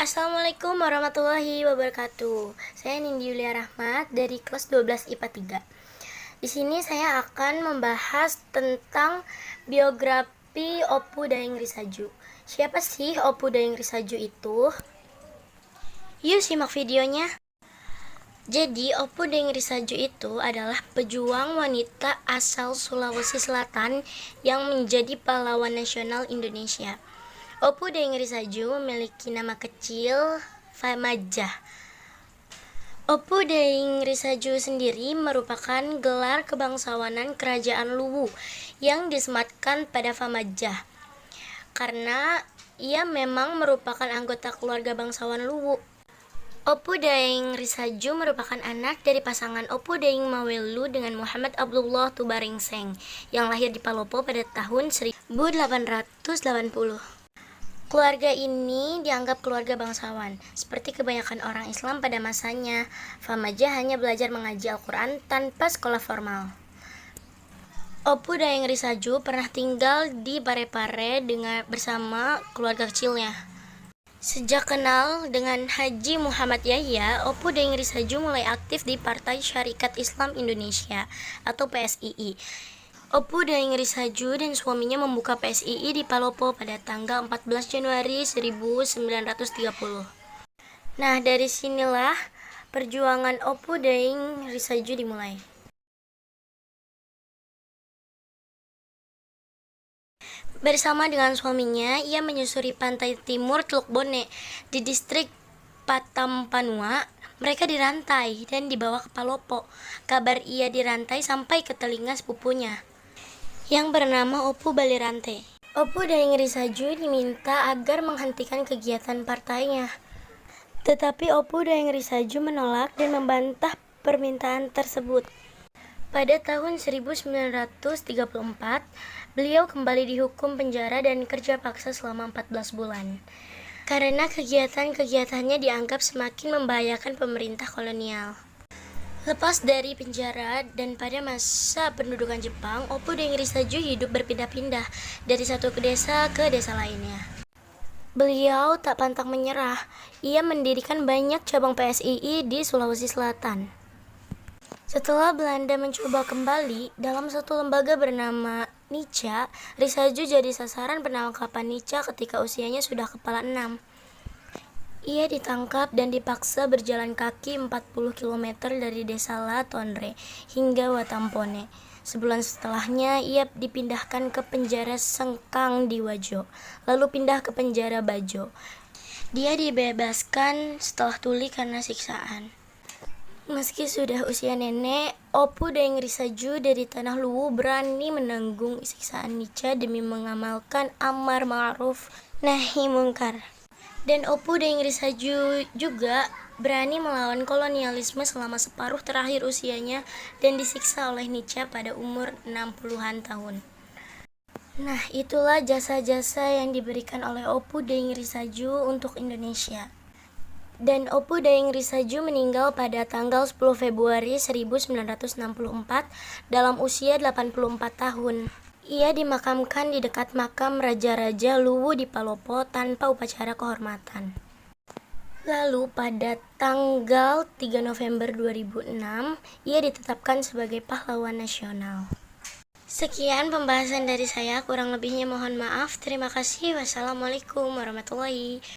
Assalamualaikum warahmatullahi wabarakatuh. Saya Nindi Yulia Rahmat dari kelas 12 IPA 3. Di sini saya akan membahas tentang biografi Opu Daeng Risaju. Siapa sih Opu Daeng Risaju itu? Yuk simak videonya. Jadi, Opu Daeng Risaju itu adalah pejuang wanita asal Sulawesi Selatan yang menjadi pahlawan nasional Indonesia. Opu Daeng Risaju memiliki nama kecil Famajah. Opu Daeng Risaju sendiri merupakan gelar kebangsawanan Kerajaan Luwu yang disematkan pada Famajah karena ia memang merupakan anggota keluarga bangsawan Luwu. Opu Daeng Risaju merupakan anak dari pasangan Opu Daeng Mawelu dengan Muhammad Abdullah Tubaringseng yang lahir di Palopo pada tahun 1880. Keluarga ini dianggap keluarga bangsawan. Seperti kebanyakan orang Islam pada masanya, Famajah hanya belajar mengaji Al-Quran tanpa sekolah formal. Opu Daeng Risaju pernah tinggal di Parepare bersama keluarga kecilnya. Sejak kenal dengan Haji Muhammad Yahya, Opu Daeng Risaju mulai aktif di Partai Syarikat Islam Indonesia atau PSII. Opu Daeng Risaju dan suaminya membuka PSII di Palopo pada tanggal 14 Januari 1930. Nah, dari sinilah perjuangan Opu Daeng Risaju dimulai. Bersama dengan suaminya, ia menyusuri pantai timur Teluk Bone di distrik Patampanua. Mereka dirantai dan dibawa ke Palopo. Kabar ia dirantai sampai ke telinga sepupunya yang bernama Opu Balirante. Opu Daeng Risaju diminta agar menghentikan kegiatan partainya. Tetapi Opu Daeng Risaju menolak dan membantah permintaan tersebut. Pada tahun 1934, beliau kembali dihukum penjara dan kerja paksa selama 14 bulan. Karena kegiatan-kegiatannya dianggap semakin membahayakan pemerintah kolonial. Lepas dari penjara dan pada masa pendudukan Jepang, Opu Daeng Risaju hidup berpindah-pindah dari satu desa ke desa lainnya. Beliau tak pantang menyerah. Ia mendirikan banyak cabang PSII di Sulawesi Selatan. Setelah Belanda mencoba kembali, dalam satu lembaga bernama Nica, Risaju jadi sasaran penangkapan Nica ketika usianya sudah kepala 6. Ia ditangkap dan dipaksa berjalan kaki 40 km dari desa La Tondre hingga Watampone. Sebulan setelahnya, ia dipindahkan ke penjara Sengkang di Wajo, lalu pindah ke penjara Bajo. Dia dibebaskan setelah tuli karena siksaan. Meski sudah usia nenek, Opu Daeng Risaju dari Tanah Luwu berani menanggung siksaan Nica demi mengamalkan amar ma'ruf nahi mungkar. Dan Opu Daeng Risaju juga berani melawan kolonialisme selama separuh terakhir usianya dan disiksa oleh Nica pada umur 60-an tahun. Nah, itulah jasa-jasa yang diberikan oleh Opu Daeng Risaju untuk Indonesia. Dan Opu Daeng Risaju meninggal pada tanggal 10 Februari 1964 dalam usia 84 tahun. Ia dimakamkan di dekat makam Raja-Raja Luwu di Palopo tanpa upacara kehormatan. Lalu pada tanggal 3 November 2006, ia ditetapkan sebagai pahlawan nasional. Sekian pembahasan dari saya, kurang lebihnya mohon maaf. Terima kasih. Wassalamualaikum warahmatullahi wabarakatuh.